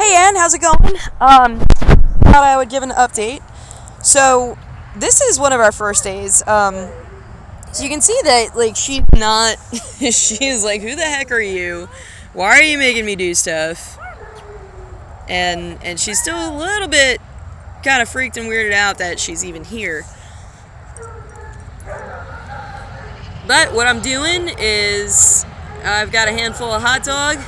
Hey Ann, how's it going? Thought I would give an update. So this is one of our first days. So you can see that like she's not. She's like, who the heck are you? Why are you making me do stuff? And she's still a little bit kind of freaked and weirded out that she's even here. But what I'm doing is I've got a handful of hot dog.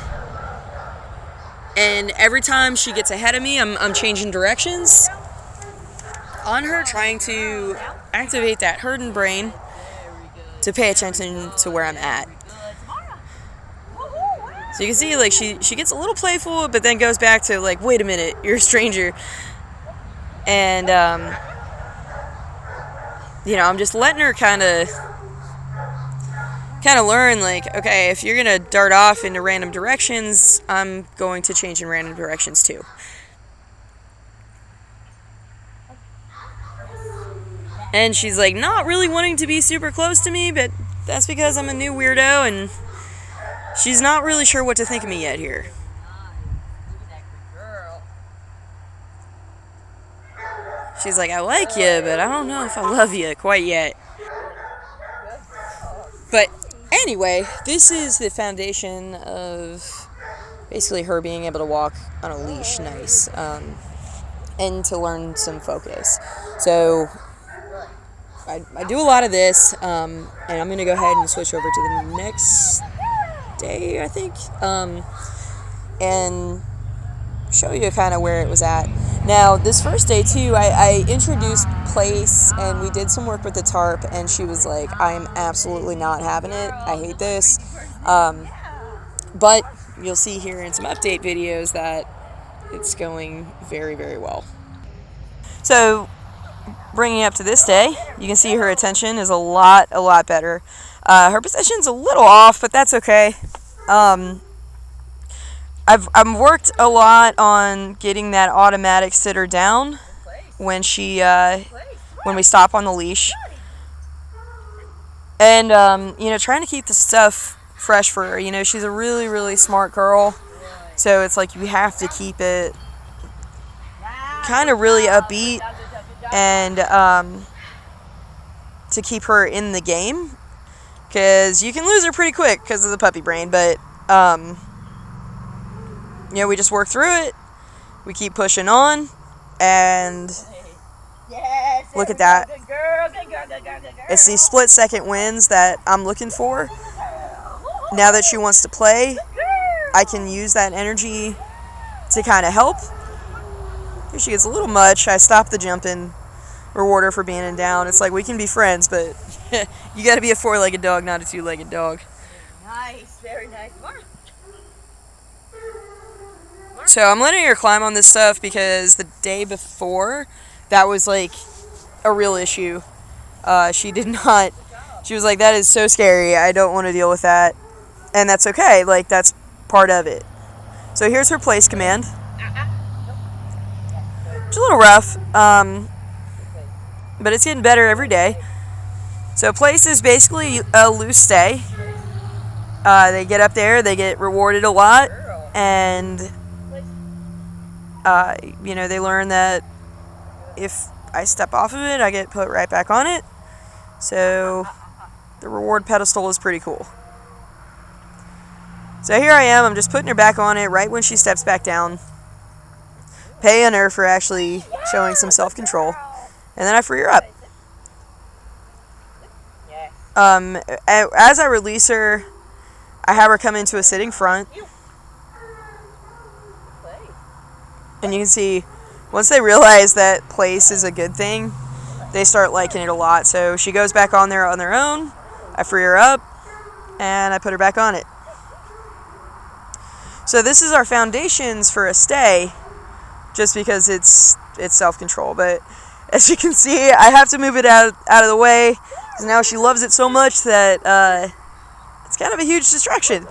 And every time she gets ahead of me, I'm changing directions on her, trying to activate that herding brain to pay attention to where I'm at. So you can see, like, she gets a little playful, but then goes back to, like, wait a minute, you're a stranger. And, I'm just letting her kind of learn, like, okay, if you're going to dart off into random directions, I'm going to change in random directions too. And she's like not really wanting to be super close to me, but that's because I'm a new weirdo and she's not really sure what to think of me yet here. She's like, I like you, but I don't know if I love you quite yet. But anyway, this is the foundation of basically her being able to walk on a leash nice, and to learn some focus. So I do a lot of this, and I'm going to go ahead and switch over to the next day, I think, and show you kind of where it was at. Now, this first day, too, I introduced place, and we did some work with the tarp, and she was like, I'm absolutely not having it. I hate this. But you'll see here in some update videos that it's going very, very well. So, bringing up to this day, you can see her attention is a lot better. Her position's a little off, but that's okay. I've worked a lot on getting that automatic sitter down when when we stop on the leash, and trying to keep the stuff fresh for her. She's a really, really smart girl, so it's like you have to keep it kind of really upbeat and to keep her in the game, because you can lose her pretty quick because of the puppy brain. But we just work through it. We keep pushing on, and look at that. It's these split-second wins that I'm looking for. Now that she wants to play, I can use that energy to kind of help. If she gets a little much, I stop the jumping, reward her for being in down. It's like, we can be friends, but you got to be a four-legged dog, not a two-legged dog. Nice, very nice. So I'm letting her climb on this stuff because the day before, that was like a real issue. She was like, that is so scary. I don't want to deal with that. And that's okay. Like, that's part of it. So here's her place command. It's a little rough, but it's getting better every day. So place is basically a loose stay. They get up there, they get rewarded a lot, and they learn that if I step off of it, I get put right back on it. So the reward pedestal is pretty cool. So here I am, I'm just putting her back on it right when she steps back down, paying her for actually showing some self-control, and then I free her up. As I release her, I have her come into a sitting front, and you can see, once they realize that place is a good thing, they start liking it a lot. So she goes back on there on their own, I free her up, and I put her back on it. So this is our foundations for a stay, just because it's self-control. But as you can see, I have to move it out of the way, because now she loves it so much that it's kind of a huge distraction.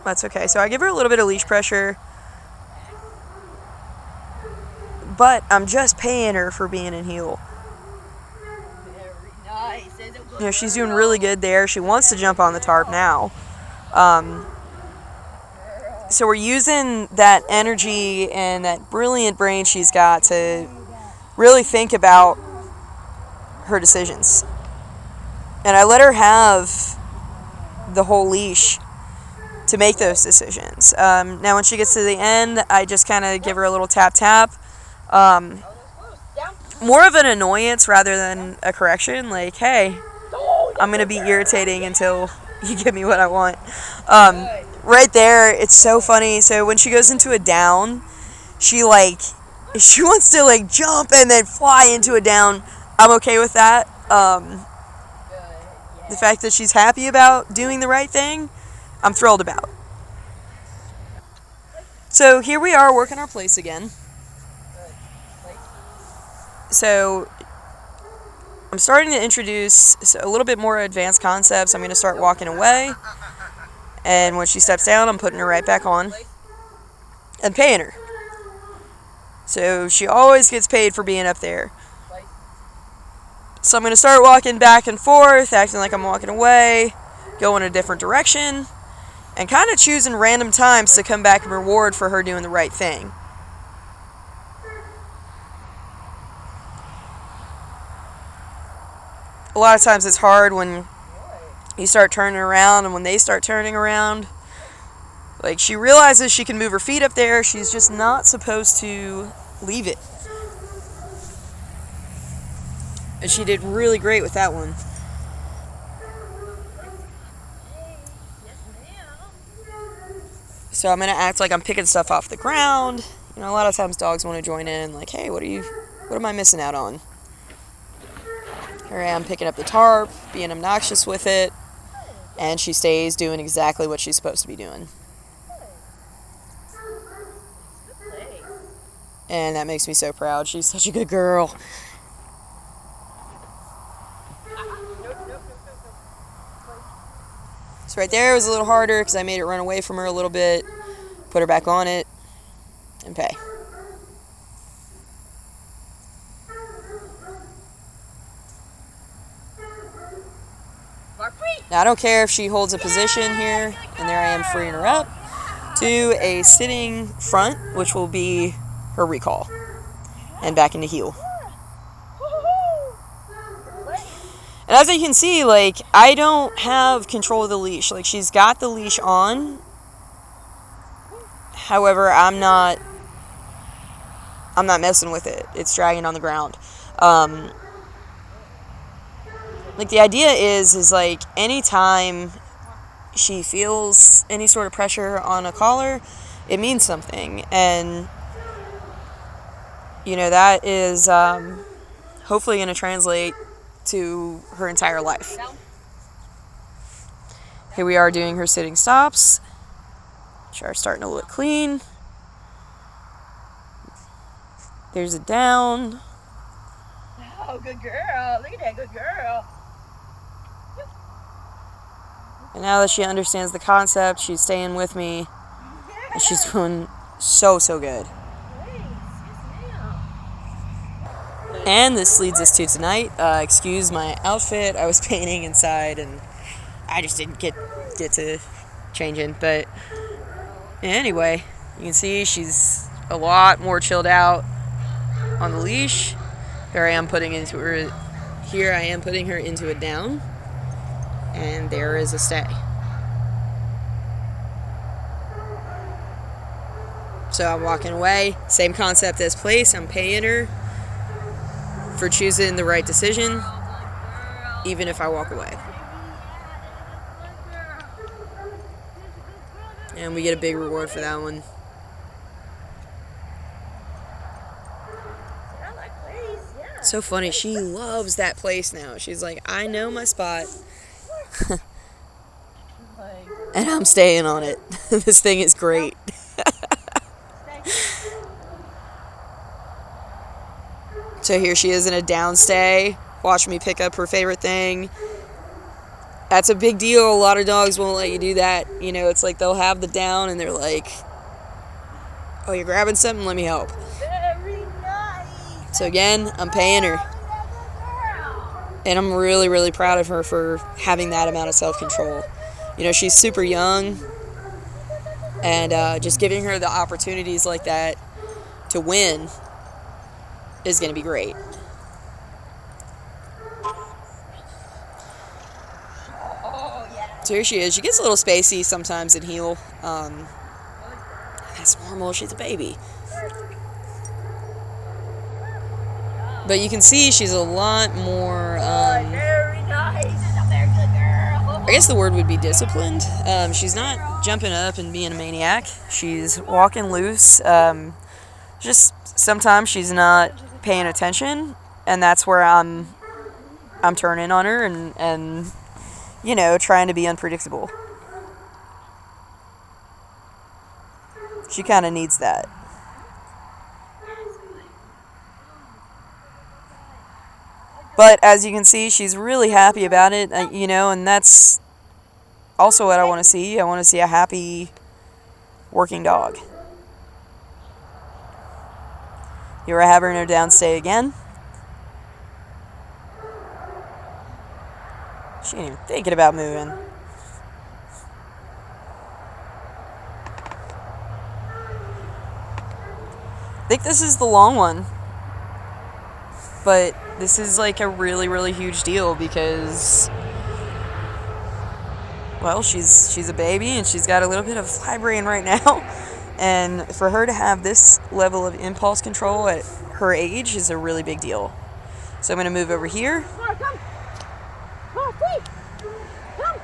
That's okay. So I give her a little bit of leash pressure, but I'm just paying her for being in heel. Very nice. she's doing really good there. She wants to jump on the tarp now. So we're using that energy and that brilliant brain she's got to really think about her decisions. And I let her have the whole leash to make those decisions. Now when she gets to the end, I just kind of give her a little tap tap. More of an annoyance rather than a correction. Like, hey, I'm going to be irritating until you give me what I want. Right there, it's so funny. So when she goes into a down, she wants to like jump and then fly into a down. I'm okay with that. The fact that she's happy about doing the right thing, I'm thrilled about. So here we are working our place again. So I'm starting to introduce a little bit more advanced concepts. I'm going to start walking away. And when she steps down, I'm putting her right back on and paying her. So she always gets paid for being up there. So I'm going to start walking back and forth, acting like I'm walking away, go in a different direction, and kind of choosing random times to come back and reward for her doing the right thing. A lot of times it's hard when you start turning around and when they start turning around. Like, she realizes she can move her feet up there. She's just not supposed to leave it. And she did really great with that one. So I'm going to act like I'm picking stuff off the ground. You know, a lot of times dogs want to join in, like, hey, what am I missing out on? Here I am picking up the tarp, being obnoxious with it, and she stays doing exactly what she's supposed to be doing. And that makes me so proud. She's such a good girl. So right there was a little harder because I made it run away from her a little bit, put her back on it, and pay. Now I don't care if she holds a position here, and there I am freeing her up to a sitting front, which will be her recall, and back into heel. And as you can see, like, I don't have control of the leash. Like, she's got the leash on. However, I'm not messing with it. It's dragging on the ground. Like, the idea is like, anytime she feels any sort of pressure on a collar, it means something. And, you know, that is hopefully going to translate to her entire life. Here we are doing her sitting stops. Which are starting to look clean. There's a down. Oh, good girl. Look at that good girl. And now that she understands the concept, she's staying with me. And she's doing so good. And this leads us to tonight. Excuse my outfit. I was painting inside and I just didn't get to changing. But anyway, you can see she's a lot more chilled out on the leash. Here I am putting her into a down. And there is a stay. So I'm walking away. Same concept as place. I'm paying her for choosing the right decision, even if I walk away. And we get a big reward for that one. So funny. She loves that place now. She's like, I know my spot. And I'm staying on it. This thing is great. So here she is in a downstay. Watch me pick up her favorite thing. That's a big deal. A lot of dogs won't let you do that. You know, it's like they'll have the down and they're like, oh, you're grabbing something? Let me help. Very nice. So again, I'm paying her. And I'm really, really proud of her for having that amount of self-control. You know, she's super young, and just giving her the opportunities like that to win is going to be great. Oh, yeah. So here she is. She gets a little spacey sometimes in heel. That's normal. She's a baby. But you can see she's a lot more... Very nice. She's a very good girl. I guess the word would be disciplined. She's not jumping up and being a maniac. She's walking loose. Just sometimes she's not paying attention, and that's where I'm turning on her and you know, trying to be unpredictable. She kind of needs that. But as you can see, she's really happy about it, you know, and that's also what I want to see. I want to see a happy working dog. You were having her downstay again. She ain't even thinking about moving. I think this is the long one. But this is like a really, really huge deal because, well, she's a baby and she's got a little bit of fly brain right now. And for her to have this level of impulse control at her age is a really big deal. So I'm going to move over here. Come. Come, come.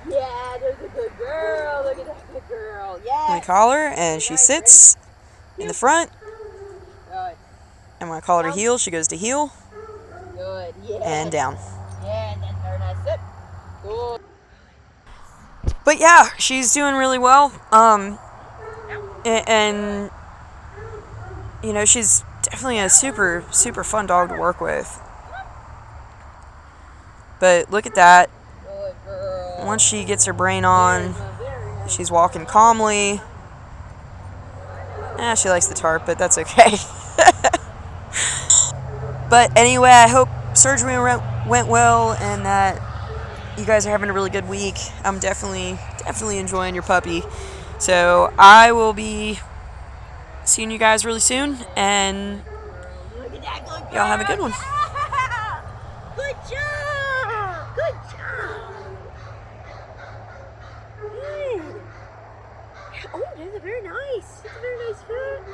Yeah, there's a good girl. Look at that good girl. Yeah. I'm going to call her and she sits in the front. Good. And when I call her to heel, she goes to heel. Good. Yeah. And down. Yeah, and then very nice. Sit. Good. But yeah, she's doing really well. And you know, she's definitely a super, super fun dog to work with. But look at that. Good girl. Once she gets her brain on, she's walking calmly. She likes the tarp, but that's okay. But anyway, I hope surgery went well and that you guys are having a really good week. I'm definitely enjoying your puppy. So I will be seeing you guys really soon, and y'all have a good one. Good job! Good job! Good. Oh, that's a very nice. It's a very nice food.